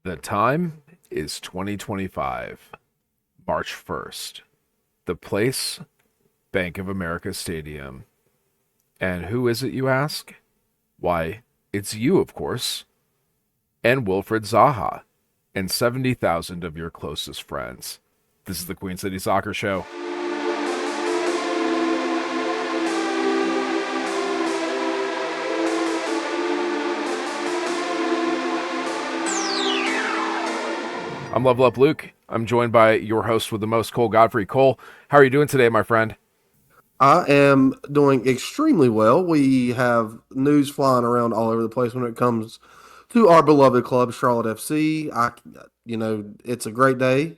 The time is 2025, March 1st. The place, Bank of America Stadium. And who is it, you ask? Why, it's you, of course, and Wilfried Zaha, and 70,000 of your closest friends. This is the Queen City Soccer Show. I'm Level Up Luke. I'm joined by your host with the most, Cole Godfrey. Cole, how are you doing today, my friend? I am doing extremely well. We have news flying around all over the place when it comes to our beloved club, Charlotte FC. It's a great day,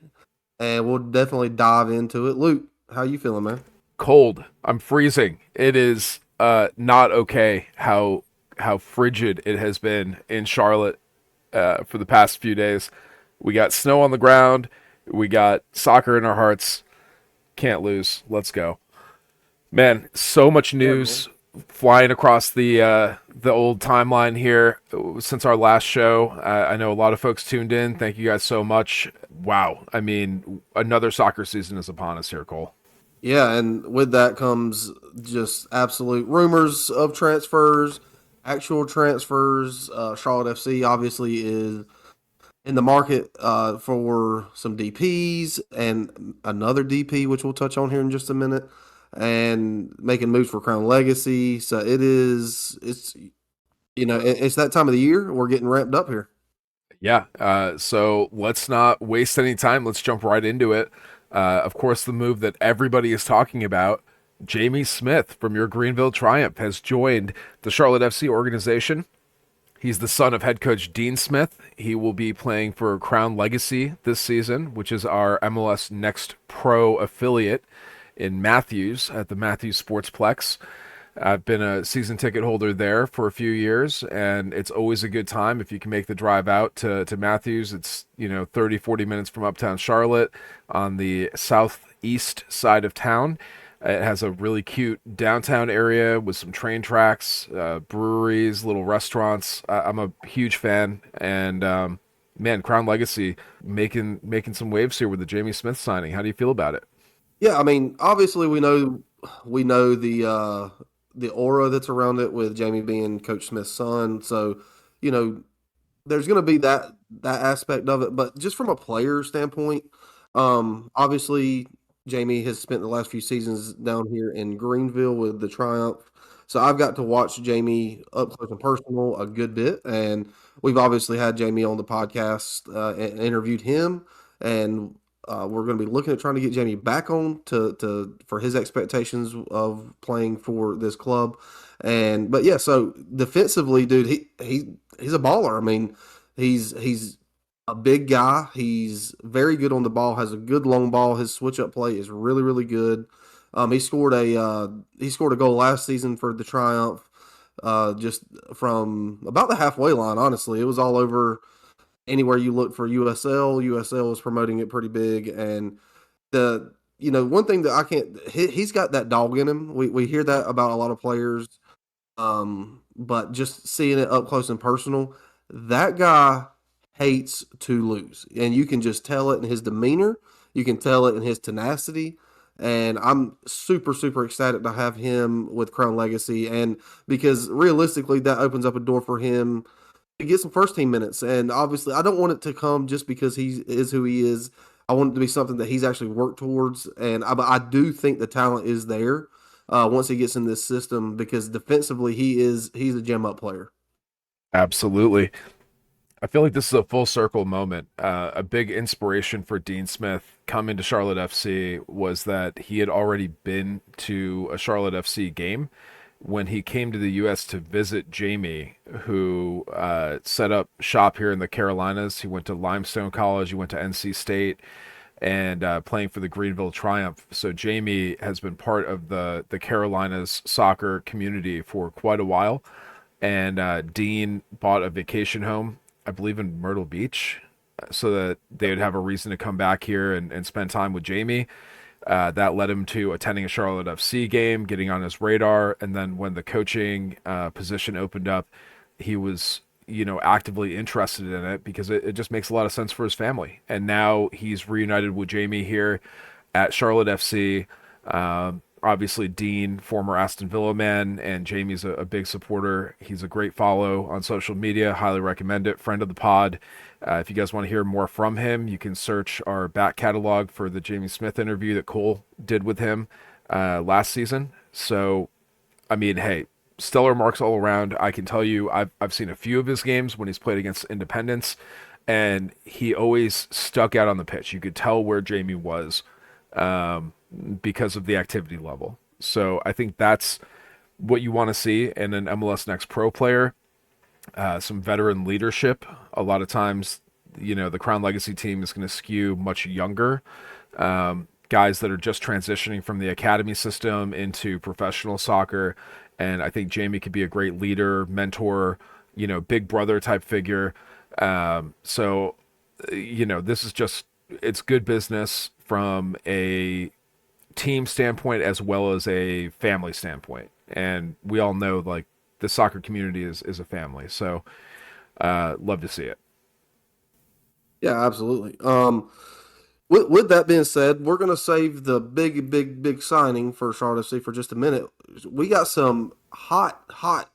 and we'll definitely dive into it. Luke, how you feeling, man? Cold. I'm freezing. It is not okay how frigid it has been in Charlotte for the past few days. We got snow on the ground. We got soccer in our hearts. Can't lose. Let's go. Man, so much Yeah, man. news flying across the old timeline here since our last show. I know a lot of folks tuned in. Thank you guys so much. Wow, I mean, another soccer season is upon us here, Cole. Yeah, and with that comes just absolute rumors of transfers, actual transfers. Charlotte FC obviously is in the market for some DPs and another DP, which we'll touch on here in just a minute, and making moves for Crown Legacy. So it's that time of the year. We're getting ramped up here. Yeah. So let's not waste any time. Let's jump right into it. Of course, the move that everybody is talking about, Jamie Smith from your Greenville Triumph has joined the Charlotte FC organization. He's the son of head coach Dean Smith. He will be playing for Crown Legacy this season, which is our MLS Next Pro affiliate in Matthews at the Matthews Sportsplex. I've been a season ticket holder there for a few years, and it's always a good time if you can make the drive out to Matthews. It's, 30, 40 minutes from uptown Charlotte on the southeast side of town. It has a really cute downtown area with some train tracks, breweries, little restaurants. I'm a huge fan, and man, Crown Legacy making some waves here with the Jamie Smith signing. How do you feel about it? Yeah, I mean, obviously we know the aura that's around it with Jamie being Coach Smith's son. So, you know, there's going to be that aspect of it, but just from a player standpoint, obviously Jamie has spent the last few seasons down here in Greenville with the Triumph. So I've got to watch Jamie up close and personal a good bit, and we've obviously had Jamie on the podcast and interviewed him, and we're going to be looking at trying to get Jamie back on to for his expectations of playing for this club, and but yeah, so defensively, dude, he's a baller. I mean, he's a big guy. He's very good on the ball. Has a good long ball. His switch up play is really really good. He scored a goal last season for the Triumph, just from about the halfway line. Honestly, it was all over anywhere you look for USL. USL was promoting it pretty big, and one thing that I can't he's got that dog in him. We hear that about a lot of players, but just seeing it up close and personal, that guy hates to lose, and you can just tell it in his demeanor. You can tell it in his tenacity. And I'm super, super excited to have him with Crown Legacy. And because realistically, that opens up a door for him to get some first team minutes. And obviously, I don't want it to come just because he is who he is. I want it to be something that he's actually worked towards. And I do think the talent is there once he gets in this system because defensively, he's a gem up player. Absolutely. I feel like this is a full circle moment. A big inspiration for Dean Smith coming to Charlotte FC was that he had already been to a Charlotte FC game when he came to the U.S. to visit Jamie, who set up shop here in the Carolinas. He went to Limestone College, he went to NC State, and playing for the Greenville Triumph. So Jamie has been part of the Carolinas soccer community for quite a while. And Dean bought a vacation home, I believe in Myrtle Beach, so that they would have a reason to come back here and spend time with Jamie. That led him to attending a Charlotte FC game, getting on his radar, and then when the coaching position opened up, he was actively interested in it because it just makes a lot of sense for his family. And now he's reunited with Jamie here at Charlotte FC. Obviously, Dean, former Aston Villa man, and Jamie's a big supporter. He's a great follow on social media. Highly recommend it. Friend of the pod. If you guys want to hear more from him, you can search our back catalog for the Jamie Smith interview that Cole did with him last season. So, I mean, hey, stellar marks all around. I can tell you, I've seen a few of his games when he's played against Independence, and he always stuck out on the pitch. You could tell where Jamie was because of the activity level. So I think that's what you want to see in an MLS Next Pro player. Some veteran leadership. A lot of times, the Crown Legacy team is going to skew much younger. Guys that are just transitioning from the academy system into professional soccer. And I think Jamie could be a great leader, mentor, big brother type figure. So, this is just, it's good business from a team standpoint as well as a family standpoint. And we all know, like, the soccer community is a family. So, love to see it. Yeah, absolutely. With that being said, we're going to save the big signing for Charlotte FC for just a minute. We got some hot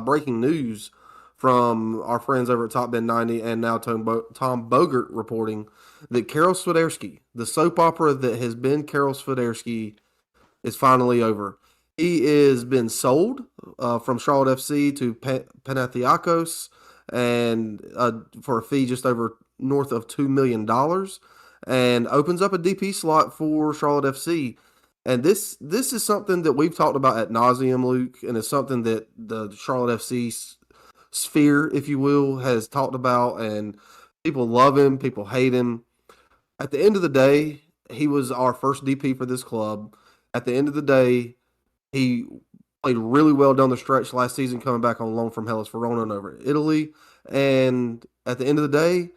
breaking news from our friends over at Top Ben 90 and now Tom Bogert reporting that Karol Swiderski, the soap opera that has been Karol Swiderski, is finally over. He has been sold from Charlotte FC to Panathinaikos and for a fee just over north of $2 million and opens up a DP slot for Charlotte FC. And this is something that we've talked about ad nauseum, Luke, and it's something that the Charlotte FC sphere, if you will, has talked about. And people love him, people hate him. At the end of the day, he was our first DP for this club. At the end of the day, he played really well down the stretch last season, coming back on loan from Hellas Verona and over in Italy. And at the end of the day,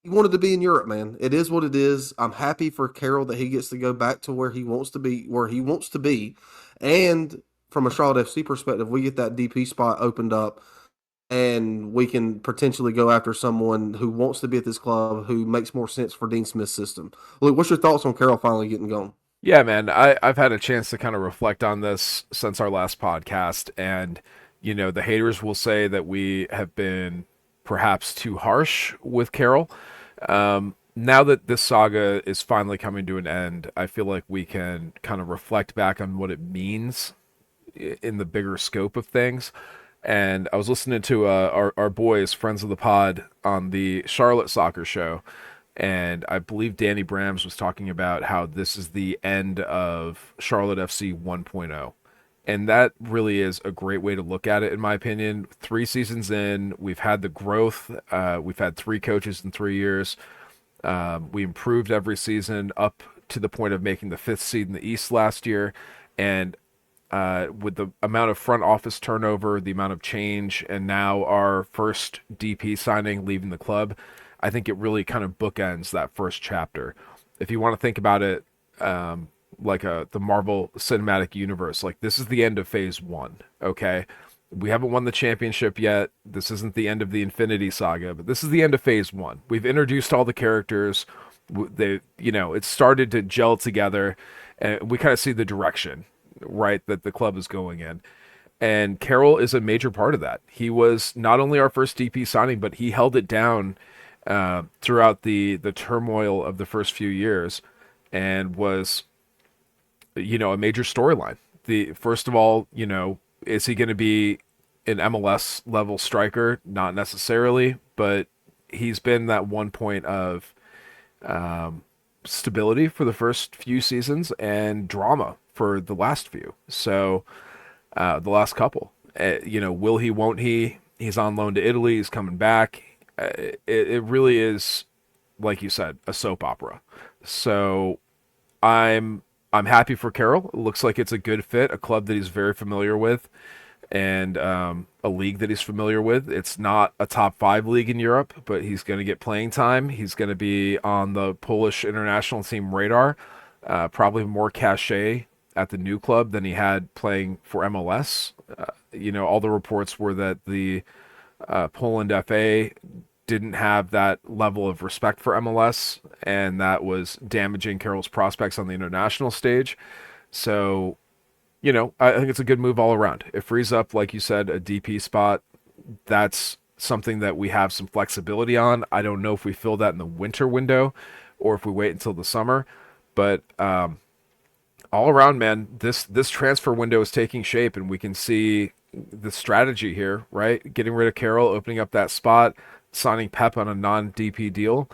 he wanted to be in Europe, man. It is what it is. I'm happy for Karol that he gets to go back to where he wants to be, And from a Charlotte FC perspective, we get that DP spot opened up and we can potentially go after someone who wants to be at this club who makes more sense for Dean Smith's system. Luke, what's your thoughts on Karol finally getting going? Yeah, man, I've had a chance to kind of reflect on this since our last podcast. And, the haters will say that we have been perhaps too harsh with Karol. Now that this saga is finally coming to an end, I feel like we can kind of reflect back on what it means in the bigger scope of things. And I was listening to our boys, friends of the pod, on the Charlotte Soccer Show, and I believe Danny Brams was talking about how this is the end of Charlotte FC 1.0. And that really is a great way to look at it, in my opinion. 3 seasons in, we've had the growth. We've had 3 coaches in 3 years. We improved every season up to the point of making the 5th seed in the East last year. And with the amount of front office turnover, the amount of change, and now our first DP signing leaving the club, I think it really kind of bookends that first chapter. If you want to think about it like the Marvel Cinematic Universe, like this is the end of phase 1, okay? We haven't won the championship yet. This isn't the end of the Infinity Saga, but this is the end of phase 1. We've introduced all the characters. It started to gel together, and we kind of see the direction, right, that the club is going in. And Karol is a major part of that. He was not only our first DP signing, but he held it down throughout the turmoil of the first few years, and was a major storyline. The first of all, is he going to be an MLS level striker? Not necessarily, but he's been that one point of stability for the first few seasons and drama for the last few. So the last couple, will he, won't he? He's on loan to Italy. He's coming back. It really is, like you said, a soap opera. So I'm happy for Karol. It looks like it's a good fit, a club that he's very familiar with, and a league that he's familiar with. It's not a top 5 league in Europe, but he's going to get playing time. He's going to be on the Polish international team radar, probably more cachet at the new club than he had playing for MLS. All the reports were that the Poland FA didn't have that level of respect for MLS, and that was damaging Karol's prospects on the international stage. So, I think it's a good move all around. It frees up, like you said, a DP spot. That's something that we have some flexibility on. I don't know if we fill that in the winter window or if we wait until the summer, but all around, man, this transfer window is taking shape, and we can see the strategy here, right? Getting rid of Karol, opening up that spot, signing Pep on a non-DP deal,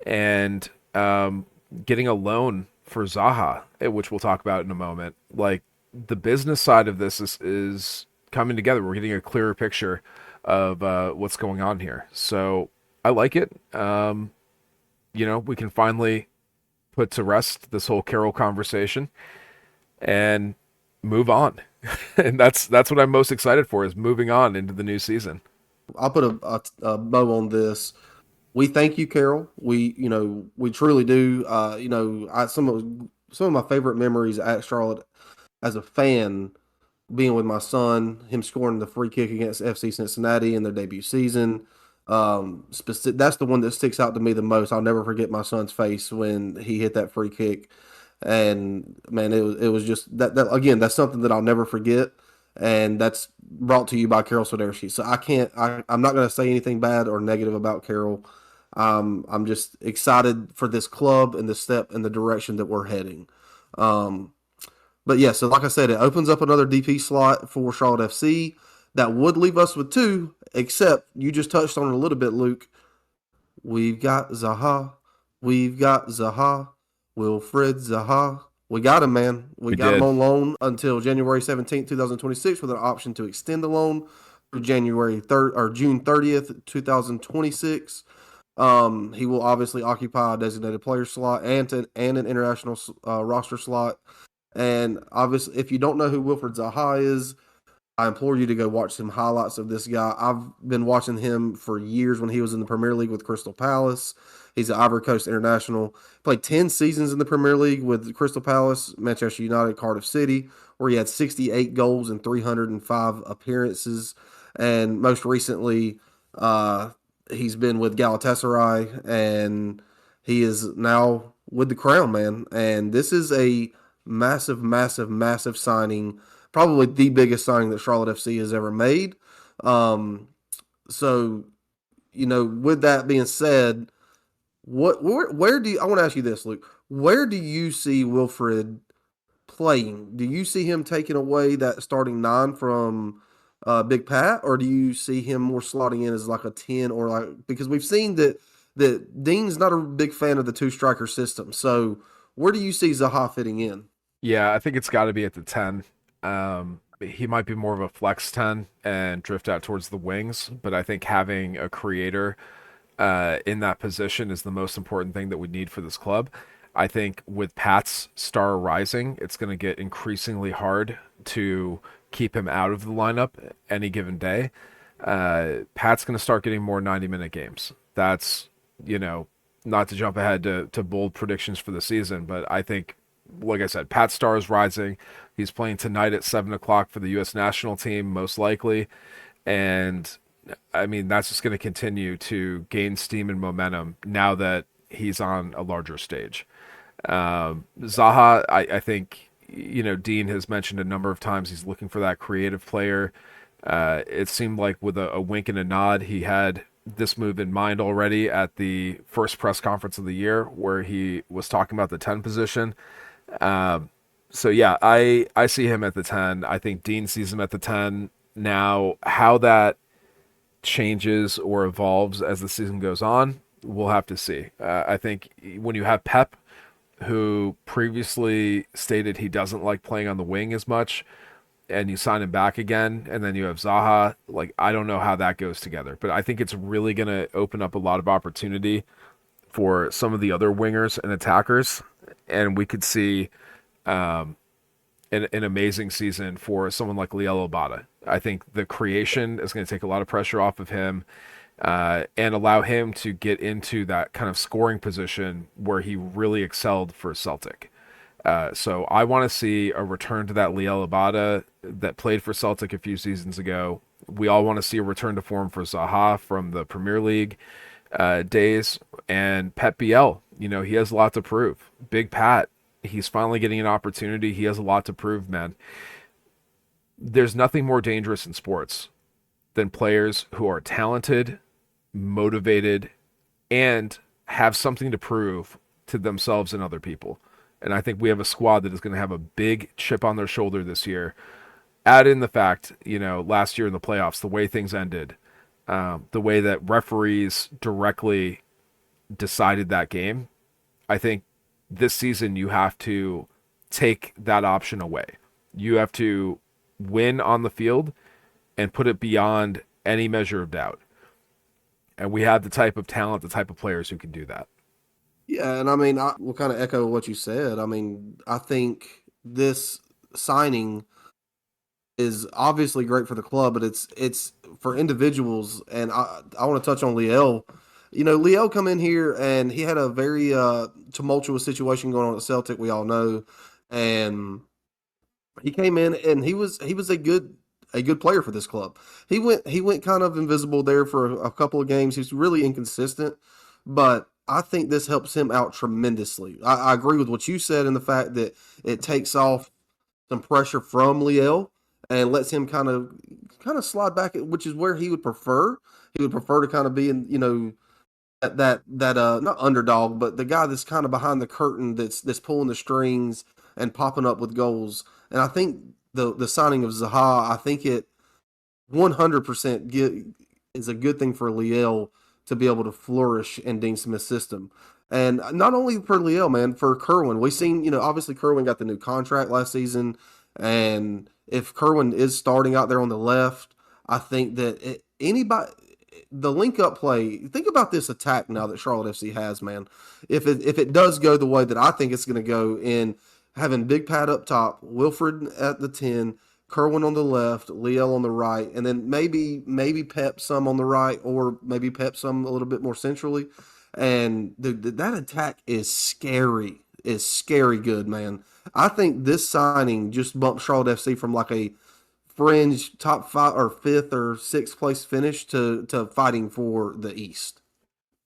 and getting a loan for Zaha, which we'll talk about in a moment. Like, the business side of this is coming together. We're getting a clearer picture of what's going on here. So I like it. We can finally put to rest this whole Karol conversation and move on. And that's what I'm most excited for, is moving on into the new season. I'll put a bow on this. We thank you, Karol. We truly do. Some of my favorite memories at Charlotte as a fan, being with my son, him scoring the free kick against FC Cincinnati in their debut season. That's the one that sticks out to me the most. I'll never forget my son's face when he hit that free kick, and man, it was just that again. That's something that I'll never forget, and that's brought to you by Karol Swiderski. So I'm not going to say anything bad or negative about Karol. I'm just excited for this club and the step and the direction that we're heading. Um, but yeah, so like I said, it opens up another DP slot for Charlotte FC. That would leave us with two, except you just touched on it a little bit, Luke. We've got Zaha. We've got Zaha. Wilfried Zaha. We got him, man. We We got him did. on loan until January 17th, 2026, with an option to extend the loan through January 3rd or June 30th, 2026. He will obviously occupy a designated player slot and an international roster slot. And obviously, if you don't know who Wilfried Zaha is, I implore you to go watch some highlights of this guy. I've been watching him for years when he was in the Premier League with Crystal Palace. He's an Ivory Coast international. Played 10 seasons in the Premier League with Crystal Palace, Manchester United, Cardiff City, where he had 68 goals and 305 appearances. And most recently, he's been with Galatasaray, and he is now with the Crown, man. And this is a massive, massive, massive signing, probably the biggest signing that Charlotte FC has ever made. Um, so, with that being said, where do you, I want to ask you this, Luke? Where do you see Wilfried playing? Do you see him taking away that starting nine from Big Pat, or do you see him more slotting in as like a 10, or like, because we've seen that Dean's not a big fan of the two striker system. So where do you see Zaha fitting in? Yeah, I think it's got to be at the 10. He might be more of a flex 10 and drift out towards the wings, but I think having a creator in that position is the most important thing that we need for this club. I think with Pat's star rising, it's going to get increasingly hard to keep him out of the lineup any given day. Pat's going to start getting more 90-minute games. That's, not to jump ahead to bold predictions for the season, but I think, like I said, Pat Star is rising. He's playing tonight at 7 o'clock for the U.S. national team, most likely. And I mean, that's just going to continue to gain steam and momentum now that he's on a larger stage. Zaha, I think, Dean has mentioned a number of times he's looking for that creative player. It seemed like with a wink and a nod, he had this move in mind already at the first press conference of the year where he was talking about the 10 position. So yeah, I see him at the 10. I think Dean sees him at the 10. Now, how that changes or evolves as the season goes on, we'll have to see. I think when you have Pep, who previously stated he doesn't like playing on the wing as much, and you sign him back again, and then you have Zaha, like, I don't know how that goes together. But I think it's really going to open up a lot of opportunity for some of the other wingers and attackers, and we could see an amazing season for someone like Liel Obata. I think the creation is going to take a lot of pressure off of him and allow him to get into that kind of scoring position where he really excelled for Celtic. So I want to see a return to that Liel Abada that played for Celtic a few seasons ago, We all want to see a return to form for Zaha from the Premier League days, and Pep Biel. You know, he has a lot to prove. Big Pat, he's finally getting an opportunity. He has a lot to prove, man. There's nothing more dangerous in sports than players who are talented, motivated, and have something to prove to themselves and other people. And I think we have a squad that is going to have a big chip on their shoulder this year. Add in the fact, you know, last year in the playoffs, the way things ended, the way that referees directly decided that game. I think this season you have to take that option away. You have to win on the field and put it beyond any measure of doubt. And we have the type of talent, the type of players who can do that. Yeah, and I mean, I will kind of echo what you said. I mean, I think this signing is obviously great for the club, but it's for individuals. And I want to touch on Liel. You know, Liel come in here and he had a very tumultuous situation going on at Celtic. We all know, and he came in and he was a good player for this club. He went kind of invisible there for a couple of games. He's really inconsistent, but I think this helps him out tremendously. I agree with what you said in the fact that it takes off some pressure from Liel and lets him kind of slide back, which is where he would prefer. He would prefer to kind of be in, you know, that not underdog, but the guy that's kind of behind the curtain that's pulling the strings and popping up with goals. And I think the signing of Zaha, I think it 100% is a good thing for Liel to be able to flourish in Dean Smith's system. And not only for Liel, man, for Kerwin. We've seen, you know, obviously Kerwin got the new contract last season. And if Kerwin is starting out there on the left, I think that the link up play, think about this attack now that Charlotte FC has, man. If it does go the way that I think it's going to go in having Big Pat up top, Wilfried at the 10, Kerwin on the left, Liel on the right, and then maybe Pep some on the right, or maybe Pep some a little bit more centrally. And that attack is scary good, man. I think this signing just bumped Charlotte FC from like a fringe top five or fifth or sixth place finish to fighting for the East.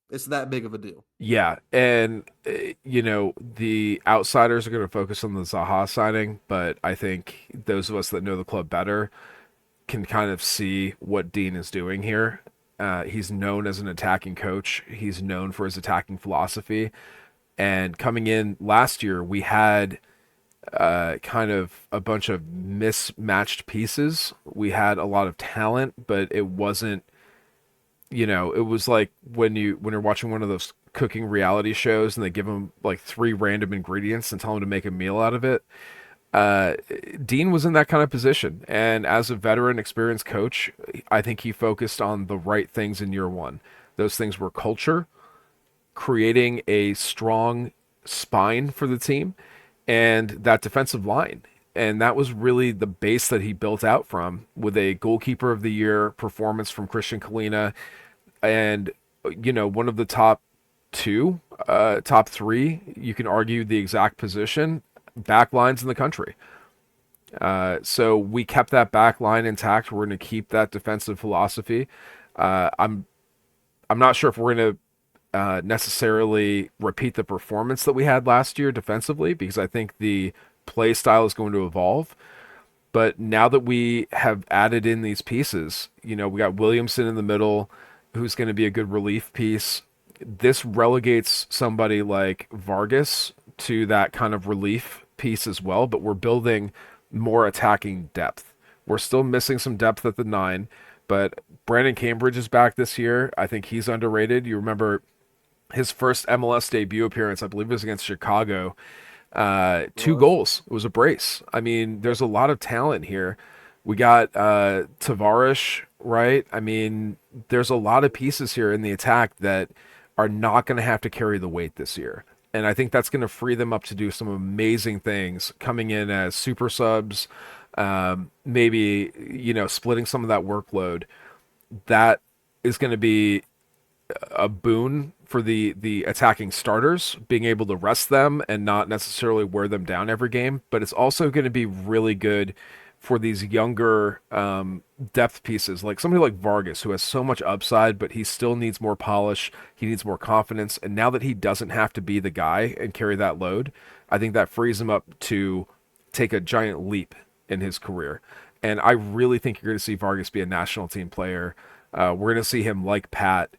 It's that big of a deal. Yeah, and you know, the outsiders are going to focus on the Zaha signing, but I think those of us that know the club better can kind of see what Dean is doing here. He's known as an attacking coach. He's known for his attacking philosophy. And coming in last year, we had kind of a bunch of mismatched pieces. We had a lot of talent, but it wasn't, you know, it was like when you're watching one of those cooking reality shows and they give them like three random ingredients and tell them to make a meal out of it. Uh, Dean was in that kind of position, and as a veteran, experienced coach, I think he focused on the right things in year one. Those things were culture, creating a strong spine for the team, and that defensive line. And that was really the base that he built out from, with a goalkeeper of the year performance from Christian Kalina, and you know, one of the top three, you can argue the exact position, back lines in the country. So we kept that back line intact. We're going to keep that defensive philosophy. I'm not sure if we're going to necessarily repeat the performance that we had last year defensively, because I think the play style is going to evolve. But now that we have added in these pieces, you know, we got Williamson in the middle, who's going to be a good relief piece. This relegates somebody like Vargas to that kind of relief piece as well, but we're building more attacking depth. We're still missing some depth at the 9, but Brandon Cambridge is back this year. I think he's underrated. You remember his first MLS debut appearance, I believe it was against Chicago. Two goals. It was a brace. I mean, there's a lot of talent here. We got Tavares, right? I mean, there's a lot of pieces here in the attack that are not going to have to carry the weight this year. And I think that's going to free them up to do some amazing things, coming in as super subs, maybe, you know, splitting some of that workload. That is going to be a boon for the attacking starters, being able to rest them and not necessarily wear them down every game. But it's also going to be really good for these younger depth pieces, like somebody like Vargas, who has so much upside, but he still needs more polish. He needs more confidence. And now that he doesn't have to be the guy and carry that load, I think that frees him up to take a giant leap in his career. And I really think you're going to see Vargas be a national team player. We're going to see him, like Pat,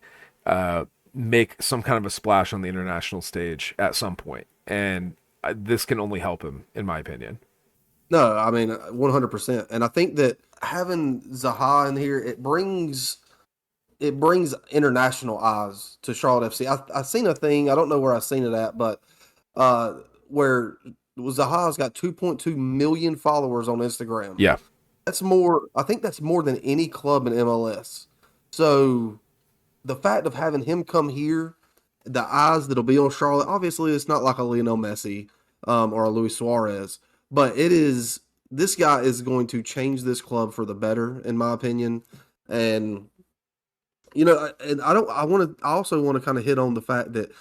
make some kind of a splash on the international stage at some point. And this can only help him, in my opinion. No, I mean 100%. And I think that having Zaha in here, it brings international eyes to Charlotte FC. I seen a thing, I don't know where I seen it at, but where Zaha's got 2.2 million followers on Instagram. Yeah. That's more. I think that's more than any club in MLS. So the fact of having him come here, the eyes that'll be on Charlotte. Obviously, it's not like a Lionel Messi or a Luis Suarez, but it is. This guy is going to change this club for the better, in my opinion. And and I don't. I want to. I also want to kind of hit on the fact that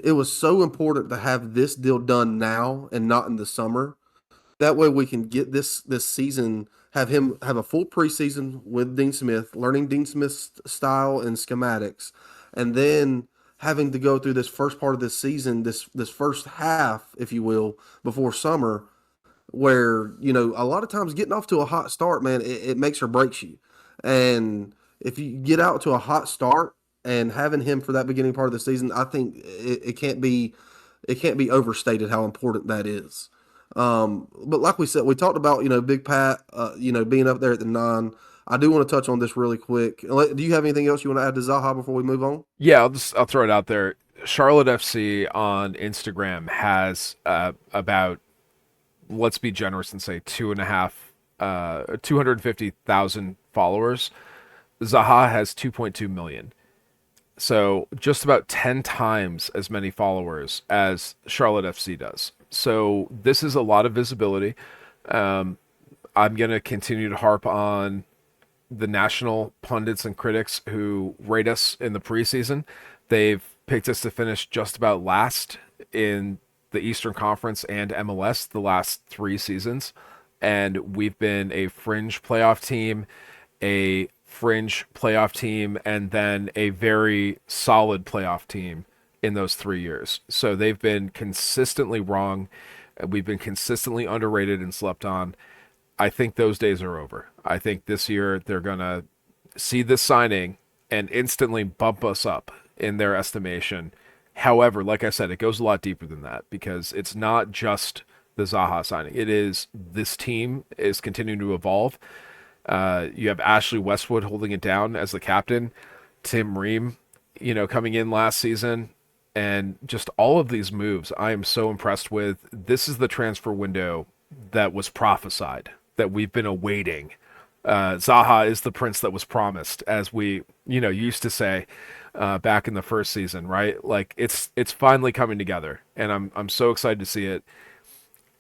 it was so important to have this deal done now and not in the summer. That way we can get this season, have him have a full preseason with Dean Smith, learning Dean Smith's style and schematics, and then having to go through this first part of this season, this first half, if you will, before summer, where a lot of times getting off to a hot start, man, it makes or breaks you. And if you get out to a hot start and having him for that beginning part of the season, I think it can't be overstated how important that is. But like we said, we talked about, Big Pat, being up there at the 9. I do want to touch on this really quick. Do you have anything else you want to add to Zaha before we move on? Yeah, I'll throw it out there. Charlotte FC on Instagram has about, let's be generous and say 250,000 followers. Zaha has 2.2 million. So just about 10 times as many followers as Charlotte FC does. So this is a lot of visibility. I'm going to continue to harp on the national pundits and critics who rate us in the preseason. They've picked us to finish just about last in the Eastern Conference and MLS the last 3 seasons. And we've been a fringe playoff team, and then a very solid playoff team in those 3 years. So they've been consistently wrong. We've been consistently underrated and slept on. I think those days are over. I think this year they're going to see this signing and instantly bump us up in their estimation. However, like I said, it goes a lot deeper than that because it's not just the Zaha signing. It is this team is continuing to evolve. You have Ashley Westwood holding it down as the captain, Tim Ream, coming in last season, and just all of these moves I am so impressed with. This is the transfer window that was prophesied, that we've been awaiting. Zaha is the prince that was promised, as we, used to say back in the first season, right? Like it's finally coming together, and I'm so excited to see it.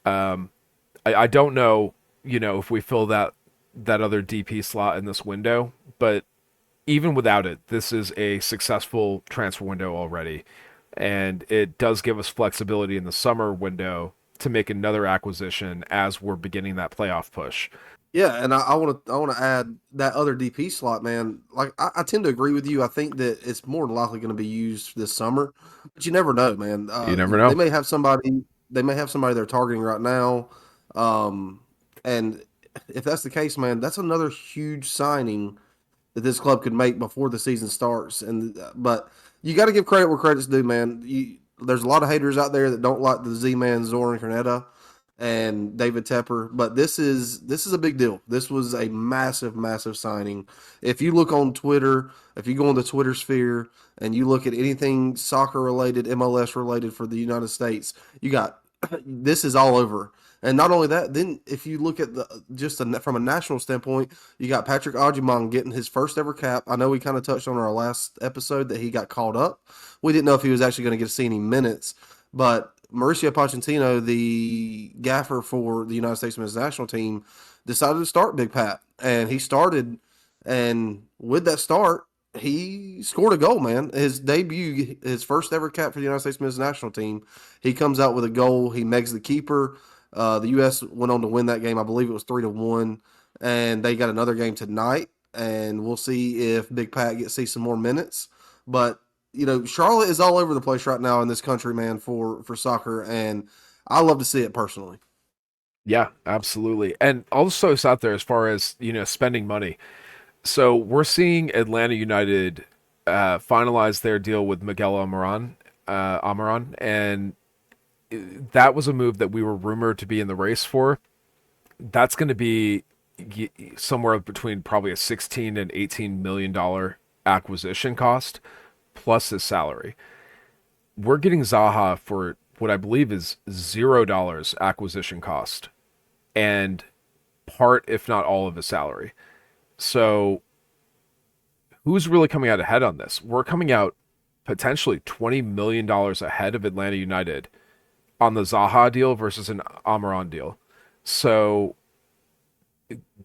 I don't know, if we fill that other DP slot in this window, but even without it, this is a successful transfer window already, and it does give us flexibility in the summer window to make another acquisition as we're beginning that playoff push. Yeah, and I want to add that other DP slot, man. Like I tend to agree with you. I think that it's more than likely going to be used this summer, but you never know, man. You never They know. may have somebody. They may have somebody they're targeting right now, and if that's the case, man, that's another huge signing that this club could make before the season starts. And but you got to give credit where credit's due, man. There's a lot of haters out there that don't like the Z-Man Zoran Cornetta and David Tepper, but this is a big deal. This was a massive, massive signing. If you look on Twitter, if you go on the Twitter sphere and you look at anything soccer related, MLS related for the United States, you got this is all over. And not only that, then if you look at from a national standpoint, you got Patrick Agyemang getting his first ever cap. I know we kind of touched on our last episode that he got called up. We didn't know if he was actually going to get to see any minutes, but Mauricio Pochettino, the gaffer for the United States men's national team, decided to start Big Pat, and he started. And with that start, he scored a goal, man. His debut, his first ever cap for the United States men's national team. He comes out with a goal. He megs the keeper. The U.S. went on to win that game. I believe it was 3-1, and they got another game tonight. And we'll see if Big Pat gets see some more minutes. But Charlotte is all over the place right now in this country, man, for soccer, and I love to see it personally. Yeah, absolutely. And also it's out there as far as, spending money. So we're seeing Atlanta United finalize their deal with Miguel Almiron, and that was a move that we were rumored to be in the race for. That's going to be somewhere between probably a 16 and 18 million dollar acquisition cost plus his salary. We're getting Zaha for what I believe is $0 acquisition cost and part, if not all, of his salary. So who's really coming out ahead on this? We're coming out potentially $20 million ahead of Atlanta United on the Zaha deal versus an Amaran deal. So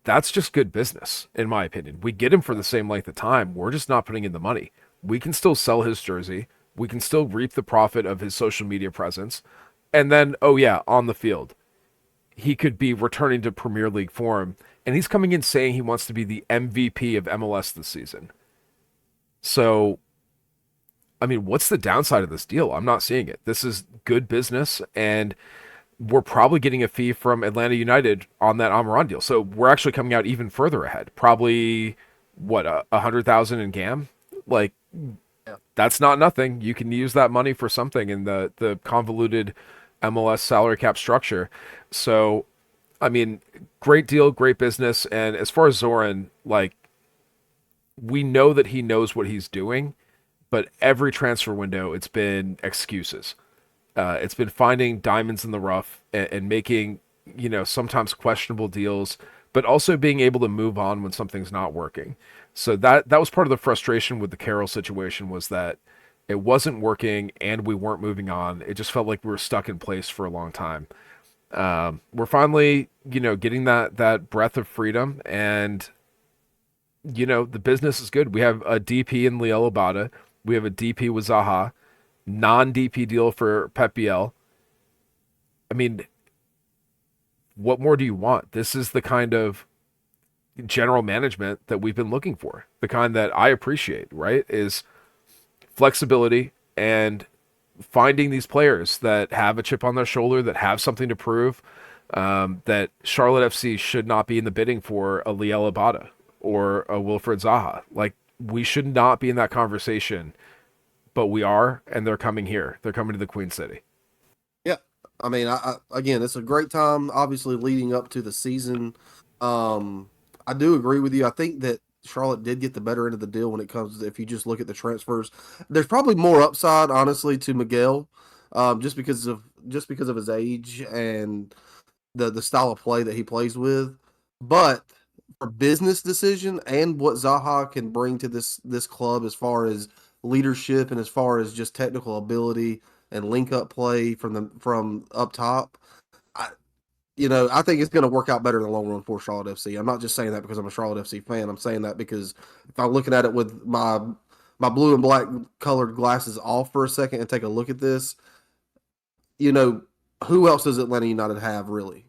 that's just good business, in my opinion. We get him for the same length of time. We're just not putting in the money. We can still sell his jersey. We can still reap the profit of his social media presence. And then, oh yeah, on the field, he could be returning to Premier League form. And he's coming in saying he wants to be the MVP of MLS this season. So, I mean, what's the downside of this deal? I'm not seeing it. This is good business, and we're probably getting a fee from Atlanta United on that Amaran deal. So we're actually coming out even further ahead. Probably what, 100,000 in GAM? Like, Yeah. that's not nothing. You can use that money for something in the convoluted MLS salary cap structure. So, I mean, great deal, great business. And as far as Zoran, like, we know that he knows what he's doing, but every transfer window, it's been excuses. It's been finding diamonds in the rough and making, sometimes questionable deals, but also being able to move on when something's not working. So that was part of the frustration with the Karol situation, was that it wasn't working and we weren't moving on. It just felt like we were stuck in place for a long time. We're finally, getting that breath of freedom, and the business is good. We have a DP in Liel Abada. We have a DP with Zaha, non-DP deal for Pep Biel. I mean, what more do you want? This is the kind of general management that we've been looking for. The kind that I appreciate, right? Is flexibility and finding these players that have a chip on their shoulder, that have something to prove. That Charlotte FC should not be in the bidding for a Liel Abada or a Wilfried Zaha. Like, we should not be in that conversation, but we are, and they're coming here. They're coming to the Queen City. Yeah. I mean, again, it's a great time, obviously, leading up to the season. Um, I do agree with you. I think that Charlotte did get the better end of the deal when it comes to, if you just look at the transfers. There's probably more upside, honestly, to Miguel, just because of his age and the style of play that he plays with. But for business decision and what Zaha can bring to this club as far as leadership and as far as just technical ability and link up play from up top, I I think it's going to work out better in the long run for Charlotte FC. I'm not just saying that because I'm a Charlotte FC fan. I'm saying that because if I'm looking at it with my blue and black colored glasses off for a second and take a look at this, you know, who else does Atlanta United have really?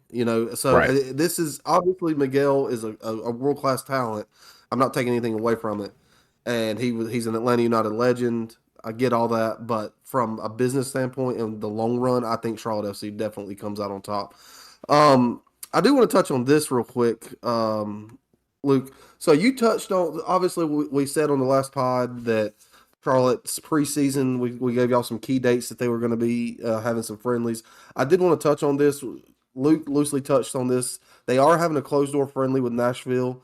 So Right. this is obviously Miguel is a world class talent. I'm not taking anything away from it, and he's an Atlanta United legend. I get all that, but from a business standpoint in the long run, I think Charlotte FC definitely comes out on top. Um, I do want to touch on this real quick, Luke. So you touched on, obviously we said on the last pod that Charlotte's preseason, we gave y'all some key dates that they were going to be having some friendlies. I did want to touch on this. Luke loosely touched on this. They are having a closed door friendly with Nashville.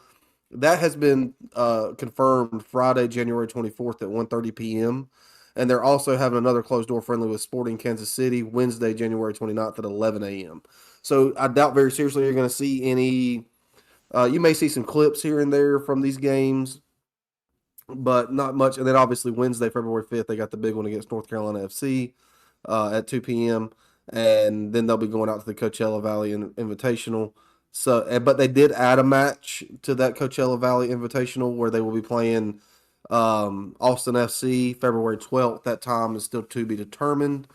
That has been confirmed Friday, January 24th at 1:30 p.m. And they're also having another closed door friendly with Sporting Kansas City Wednesday, January 29th at 11 a.m. So I doubt very seriously you're going to see any. You may see some clips here and there from these games, but not much. And then obviously Wednesday, February 5th, they got the big one against North Carolina FC at 2 p.m. And then they'll be going out to the Coachella Valley Invitational. So, but they did add a match to that Coachella Valley Invitational where they will be playing Austin FC February 12th. That time is still to be determined.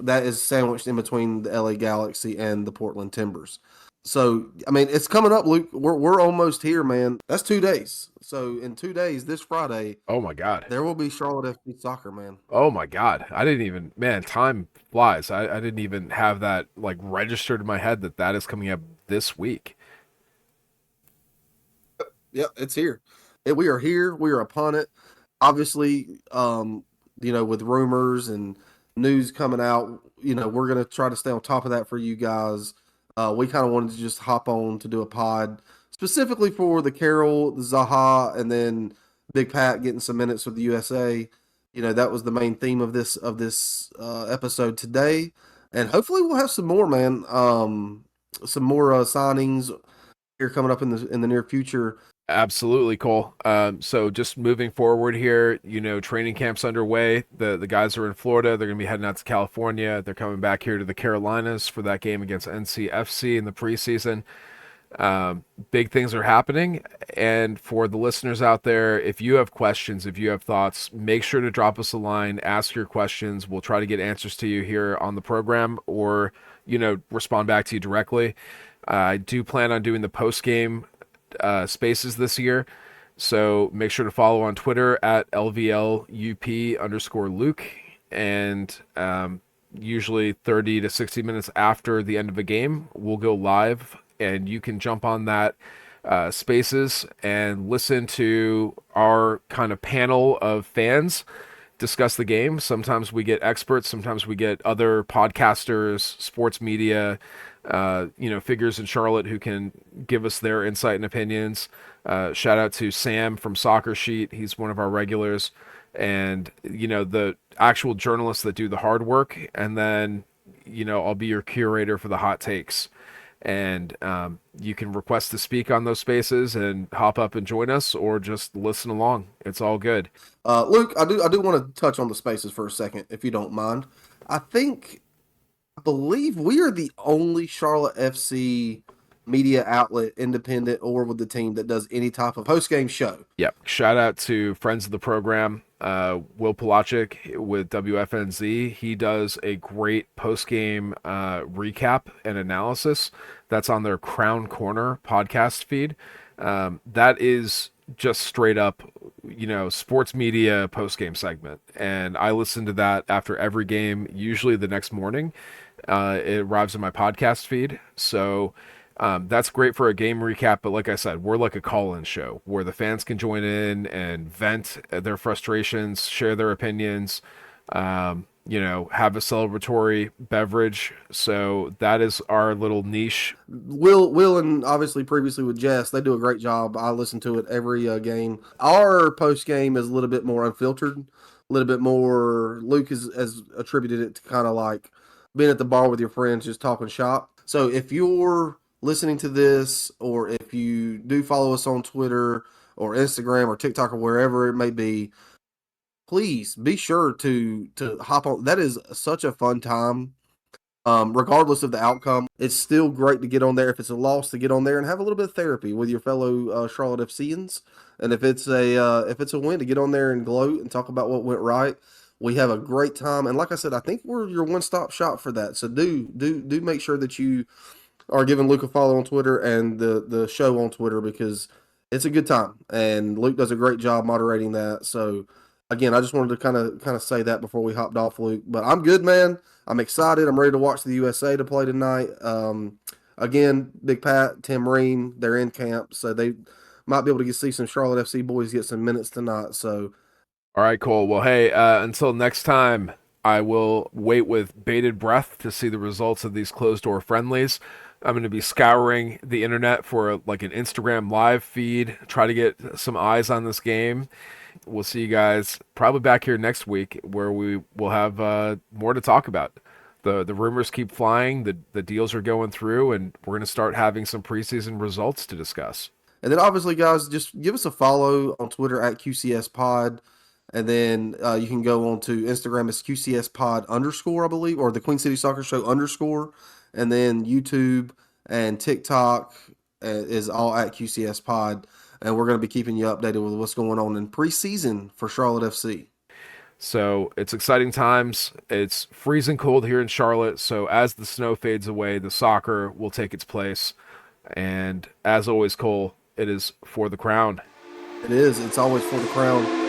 that is sandwiched in between the LA Galaxy and the Portland Timbers. So, I mean, it's coming up, Luke. We're almost here, man. That's 2 days. So, in 2 days, this Friday, Oh my God. there will be Charlotte FC soccer, man. Oh my God. I didn't even, man, time flies. I didn't even have that like registered in my head that that is coming up this week. Yep, it's here. We are here. We are upon it. Obviously, with rumors and news coming out, we're gonna try to stay on top of that for you guys. We kind of wanted to just hop on to do a pod specifically for the Karol, the Zaha, and then Big Pat getting some minutes with the USA. That was the main theme of this episode today, and hopefully we'll have some more, man. Some more signings here coming up in the near future. Absolutely, Cole. So just moving forward here, training camp's underway. The guys are in Florida. They're going to be heading out to California. They're coming back here to the Carolinas for that game against NCFC in the preseason. Big things are happening. And for the listeners out there, if you have questions, if you have thoughts, make sure to drop us a line, ask your questions. We'll try to get answers to you here on the program or, respond back to you directly. I do plan on doing the post game spaces this year. So make sure to follow on Twitter at LVLUP_Luke. And usually 30 to 60 minutes after the end of a game, we'll go live and you can jump on that spaces and listen to our kind of panel of fans discuss the game. Sometimes we get experts, sometimes we get other podcasters, sports media, figures in Charlotte who can give us their insight and opinions. Shout out to Sam from Soccer Sheet. He's one of our regulars. And, the actual journalists that do the hard work. And then, I'll be your curator for the hot takes. And you can request to speak on those spaces and hop up and join us or just listen along. It's all good. Luke, I do want to touch on the spaces for a second, if you don't mind. I believe we are the only Charlotte FC media outlet, independent or with the team, that does any type of post-game show. Yep. Shout out to friends of the program, Will Polaczyk with WFNZ. He does a great post-game recap and analysis. That's on their Crown Corner podcast feed. That is just straight up, sports media post-game segment. And I listen to that after every game, usually the next morning. It arrives in my podcast feed. So that's great for a game recap. But like I said, we're like a call-in show where the fans can join in and vent their frustrations, share their opinions, have a celebratory beverage. So that is our little niche. Will, and obviously previously with Jess, they do a great job. I listen to it every game. Our post game is a little bit more unfiltered, a little bit more. Luke has attributed it to kind of like being at the bar with your friends, just talking shop. So if you're listening to this, or if you do follow us on Twitter or Instagram or TikTok or wherever it may be, please be sure to hop on. That is such a fun time. Regardless of the outcome, it's still great to get on there. If it's a loss, to get on there and have a little bit of therapy with your fellow Charlotte FCians. And if it's a win, to get on there and gloat and talk about what went right. We have a great time, and like I said, I think we're your one-stop shop for that. So do make sure that you are giving Luke a follow on Twitter and the show on Twitter, because it's a good time, and Luke does a great job moderating that. So again, I just wanted to kind of say that before we hopped off, Luke. But I'm good, man. I'm excited. I'm ready to watch the USA to play tonight. Again, Big Pat, Tim Ream, they're in camp, so they might be able to see some Charlotte FC boys get some minutes tonight. So, All right, Cole. Well, hey, until next time, I will wait with bated breath to see the results of these closed-door friendlies. I'm going to be scouring the internet for like an Instagram live feed, try to get some eyes on this game. We'll see you guys probably back here next week where we will have more to talk about. The rumors keep flying, the deals are going through, and we're going to start having some preseason results to discuss. and then obviously, guys, just give us a follow on Twitter at QCS Pod. And then you can go on to Instagram as QCS Pod _, I believe, or the Queen City Soccer Show _. And then YouTube and TikTok is all at QCS Pod. And we're going to be keeping you updated with what's going on in preseason for Charlotte FC. So it's exciting times. It's freezing cold here in Charlotte. So as the snow fades away, the soccer will take its place. And as always, Cole, it is for the crown. It is. It's always for the crown.